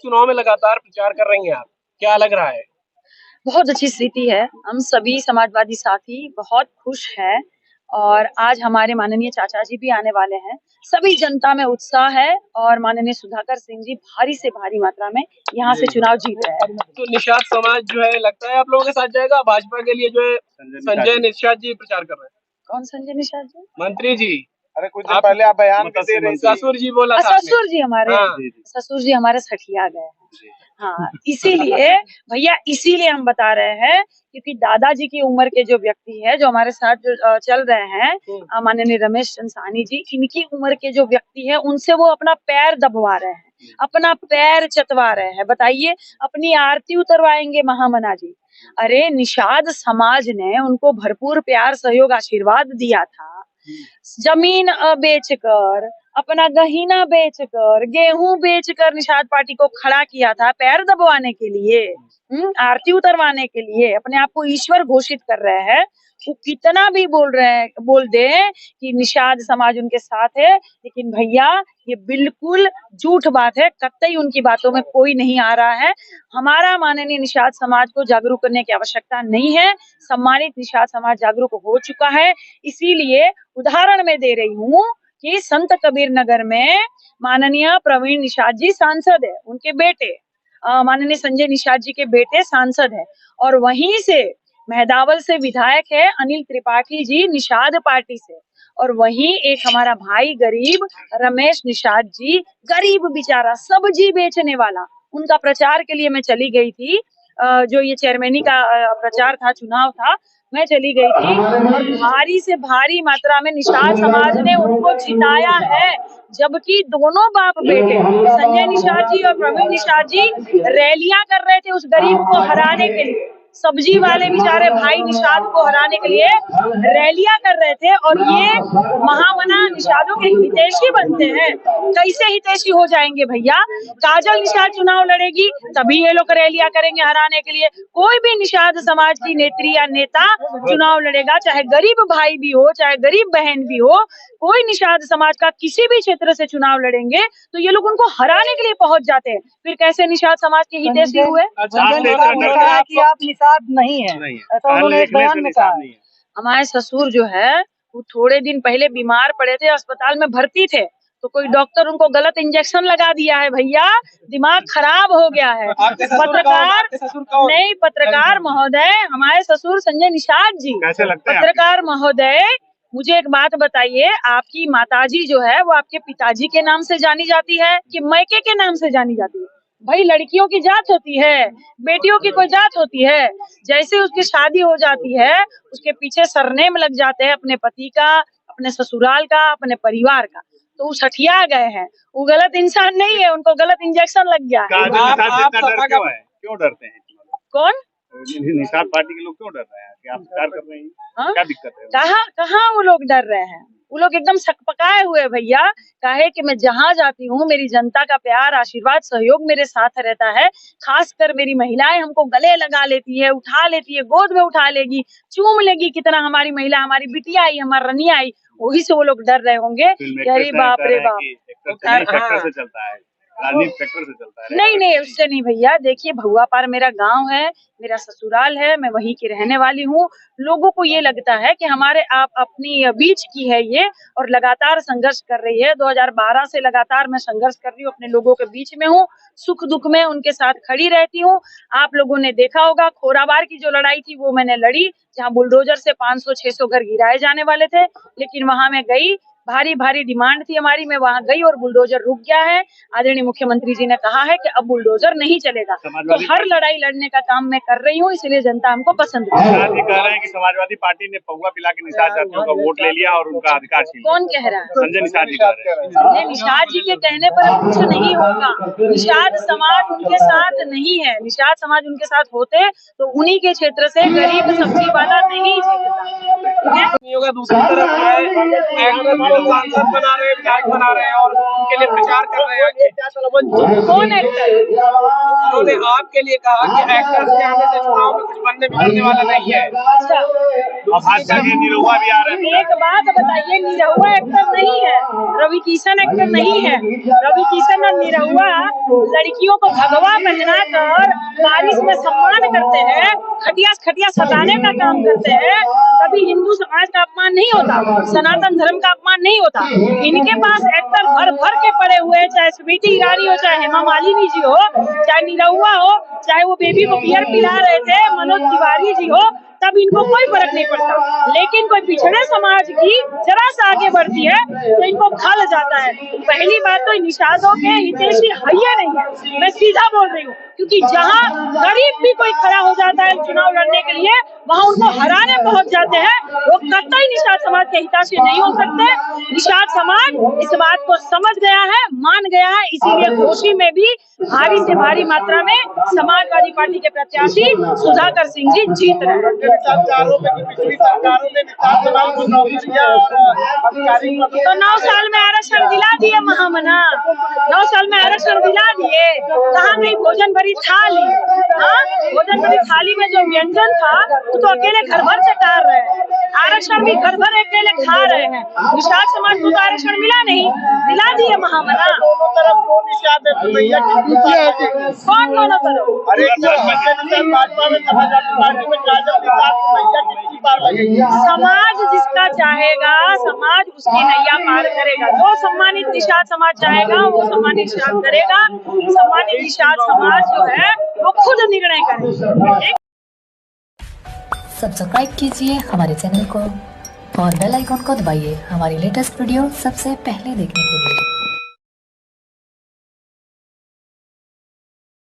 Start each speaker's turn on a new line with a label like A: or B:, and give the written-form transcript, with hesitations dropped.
A: चुनाव में लगातार प्रचार कर रही हैं आप, क्या लग रहा है?
B: बहुत अच्छी स्थिति है। हम सभी समाजवादी साथी बहुत खुश हैं और आज हमारे माननीय चाचा जी भी आने वाले हैं। सभी जनता में उत्साह है और माननीय सुधाकर सिंह जी भारी से भारी मात्रा में यहाँ से चुनाव जीत रहे हैं।
A: तो निषाद समाज जो है लगता है आप लोगों के साथ जाएगा? भाजपा के लिए जो है संजय निषाद जी प्रचार कर रहे हैं।
B: कौन संजय निषाद जी?
A: मंत्री जी।
C: अरे कुछ दिन पहले आप बयान भी दे रहे थे।
A: ससुर जी बोला था।
B: ससुर जी हमारे,
A: हाँ।
B: ससुर जी हमारे सठिया गए हैं। हाँ, इसीलिए भैया इसीलिए हम बता रहे हैं क्योंकि दादाजी की उम्र के जो व्यक्ति है जो हमारे साथ जो चल रहे हैं माननीय रमेश चंद्र साहनी जी, इनकी उम्र के जो व्यक्ति है उनसे वो अपना पैर दबवा रहे हैं, अपना पैर चतवा रहे हैं। बताइए, अपनी आरती उतरवाएंगे महामना जी। अरे निषाद समाज ने उनको भरपूर प्यार सहयोग आशीर्वाद दिया था। जमीन बेचकर, अपना गहीना बेचकर, गेहूं बेचकर निषाद पार्टी को खड़ा किया था पैर दबवाने के लिए, आरती उतरवाने के लिए। अपने आप को ईश्वर घोषित कर रहे हैं। वो कितना भी बोल दे कि निषाद समाज उनके साथ है, लेकिन भैया ये बिल्कुल झूठ बात है। कतई उनकी बातों में कोई नहीं आ रहा है। हमारा माननीय निषाद समाज को जागरूक करने की आवश्यकता नहीं है। सम्मानित निषाद समाज जागरूक हो चुका है। इसीलिए उदाहरण में दे रही हूँ कि संत कबीर नगर में माननीय प्रवीण निषाद जी सांसद है, उनके बेटे माननीय संजय निषाद जी के बेटे सांसद है, और वहीं से मेहदावल से विधायक है अनिल त्रिपाठी जी निषाद पार्टी से, और वहीं एक हमारा भाई गरीब रमेश निषाद जी, गरीब बेचारा सब्जी बेचने वाला, उनका प्रचार के लिए मैं चली गई थी। जो ये चेयरमैनी का प्रचार था, चुनाव था, मैं चली गई थी और भारी से भारी मात्रा में निषाद समाज ने उनको जिताया है। जबकि दोनों बाप बेटे संजय निषाद जी और प्रवीण निषाद जी रैलियां कर रहे थे उस गरीब को हराने के लिए, सब्जी वाले बेचारे भाई निषाद को हराने के लिए रैलियां कर रहे थे। और ये महामना निषादों के हितैषी बनते हैं। कैसे हितैषी हो जाएंगे भैया? काजल निषाद चुनाव लड़ेगी तभी ये लोग रैलियां करेंगे हराने के लिए। कोई भी निषाद समाज की नेत्री या नेता चुनाव लड़ेगा, चाहे गरीब भाई भी हो, चाहे गरीब बहन भी हो, कोई निषाद समाज का किसी भी क्षेत्र से चुनाव लड़ेंगे तो ये लोग उनको हराने के लिए पहुंच जाते हैं। फिर कैसे निषाद समाज के हितैषी हुए?
D: कि आप निषाद नहीं है, ऐसा उन्होंने एक बयान में कहा।
B: हमारे ससुर जो है वो थोड़े दिन पहले बीमार पड़े थे, अस्पताल में भर्ती थे, तो कोई डॉक्टर उनको गलत इंजेक्शन लगा दिया है भैया, दिमाग खराब हो गया है। पत्रकार महोदय, हमारे ससुर संजय निषाद जी। पत्रकार महोदय, मुझे एक बात बताइए, आपकी माताजी जो है वो आपके पिताजी के नाम से जानी जाती है कि मैके के नाम से जानी जाती है? भाई लड़कियों की जात होती है, बेटियों की कोई जात होती है? जैसे उसकी शादी हो जाती है उसके पीछे सरनेम लग जाते हैं अपने पति का, अपने ससुराल का, अपने परिवार का, तो वो सठिया गए हैं। वो गलत इंसान नहीं है, उनको गलत इंजेक्शन लग गया है।
C: क्यों डरते हैं?
B: कौन?
C: निषाद पार्टी के लोग क्यों डर रहे हैं कि आप प्रचार कर रहे हैं? क्या दिक्कत है?
B: कहाँ वो लोग डर रहे हैं? वो लोग एकदम सकपकाए हुए भैया। काहे कि मैं जहाँ जाती हूँ मेरी जनता का प्यार, आशीर्वाद, सहयोग मेरे साथ रहता है। खासकर मेरी महिलाएं हमको गले लगा लेती है, उठा लेती है, गोद में उठा लेगी, चूम लेगी। कितना हमारी महिला, हमारी बिटिया आई, हमारी रनिया आई, वही से वो लोग डर रहे होंगे। अरे बाप रे बाप,
C: राजनीति से चलता है।
B: नहीं, उससे नहीं भैया। देखिए, भगुआ पार मेरा गांव है, मेरा ससुराल है, मैं वहीं की रहने वाली हूँ। लोगों को ये लगता है कि हमारे आप अपनी बीच की है ये, और लगातार संघर्ष कर रही है। 2012 से लगातार मैं संघर्ष कर रही हूँ, अपने लोगों के बीच में हूँ, सुख दुख में उनके साथ खड़ी रहती हूँ। आप लोगों ने देखा होगा खोराबार की जो लड़ाई थी वो मैंने लड़ी, जहाँ बुलडोजर से 500-600 घर गिराए जाने वाले थे, लेकिन वहां मैं गई, भारी डिमांड थी हमारी, मैं वहां गई और बुलडोजर रुक गया है। आदरणीय मुख्यमंत्री जी ने कहा है कि अब बुलडोजर नहीं चलेगा। तो हर लड़ाई लड़ने का काम मैं कर रही हूँ, इसलिए जनता हमको पसंद
C: है। कह रहे हैं कि समाजवादी पार्टी ने पौवा पिला के निषाद जातियों का वोट ले लिया और उनका अधिकार छीन लिया।
B: कौन कह रहा है?
C: संजय निषाद जी कह रहे हैं।
B: संजय निषाद जी के कहने पर कुछ नहीं होगा। निषाद समाज उनके साथ नहीं है। निषाद समाज उनके साथ होते तो उन्हीं के क्षेत्र से गरीब सब्जी वाला नहीं जीतता।
A: दूसरी तरफ सांसद बना रहे, विधायक बना रहे हैं और उनके लिए प्रचार कर रहे हैं।
B: कौन एक्टर?
A: उन्होंने आपके लिए कहा कि एक्टर्स के आने से चुनाव में कुछ बनने बिगड़ने वाला नहीं है।
B: अच्छा,
C: अब खास करके निरहुआ भी आ रहे हैं।
B: एक बात बताइए, निरहुआ एक्टर नहीं है, रवि किशन एक्टर नहीं है। रवि किशन और निरहुआ लड़कियों को भगवा पहना कर बारिश में सम्मान करते हैं, खटिया सताने का काम करते हैं। कभी हिंदू समाज का अपमान नहीं होता, सनातन धर्म का अपमान नहीं होता। इनके पास एक्टर भर भर के पड़े हुए हैं, चाहे स्मृति ईरानी हो, चाहे हेमा मालिनी जी हो, चाहे निरहुआ हो, चाहे वो बेबी को बियर पिला रहे थे मनोज तिवारी जी हो, तब इनको कोई फर्क नहीं पड़ता। लेकिन कोई पिछड़े समाज की जरा सा आगे बढ़ती है तो इनको खल जाता है। पहली बात तो निषादों के हितैषी है नहीं है, मैं सीधा बोल रही हूँ, क्योंकि जहाँ गरीब भी कोई खड़ा हो जाता है चुनाव लड़ने के लिए, वहाँ उनको हराने पहुंच जाते हैं। वो कतई निषाद समाज के हितैषी नहीं हो सकते। निषाद समाज इस बात को समझ गया है, मान गया है, इसीलिए घोषी में भी भारी से भारी मात्रा में समाजवादी पार्टी के प्रत्याशी सुधाकर सिंह जी जीत रहे हैं। तो 9 साल में आरक्षण दिला दिए महामना, 9 साल में आरक्षण दिला दिए। कहाँ गई भोजन भरी थाली? हाँ, भोजन भरी थाली में जो व्यंजन था वो तो अकेले घर भर से टार रहे हैं, आरक्षण भी घर भर अकेले खा रहे हैं। निषाद समाज को तो आरक्षण मिला नहीं, दिला दिए महामना। कौन दोनों तरफ? समाज जिसका चाहेगा, समाज उसकी नैया पार करेगा। जो सम्मानित निषाद समाज चाहेगा वो सम्मानित निषाद करेगा। सम्मानित निषाद समाज जो है वो खुद निर्णय करेगा।
E: सब्सक्राइब कीजिए हमारे चैनल को और बेल आइकॉन को दबाइए हमारी लेटेस्ट वीडियो सबसे पहले देखने के लिए।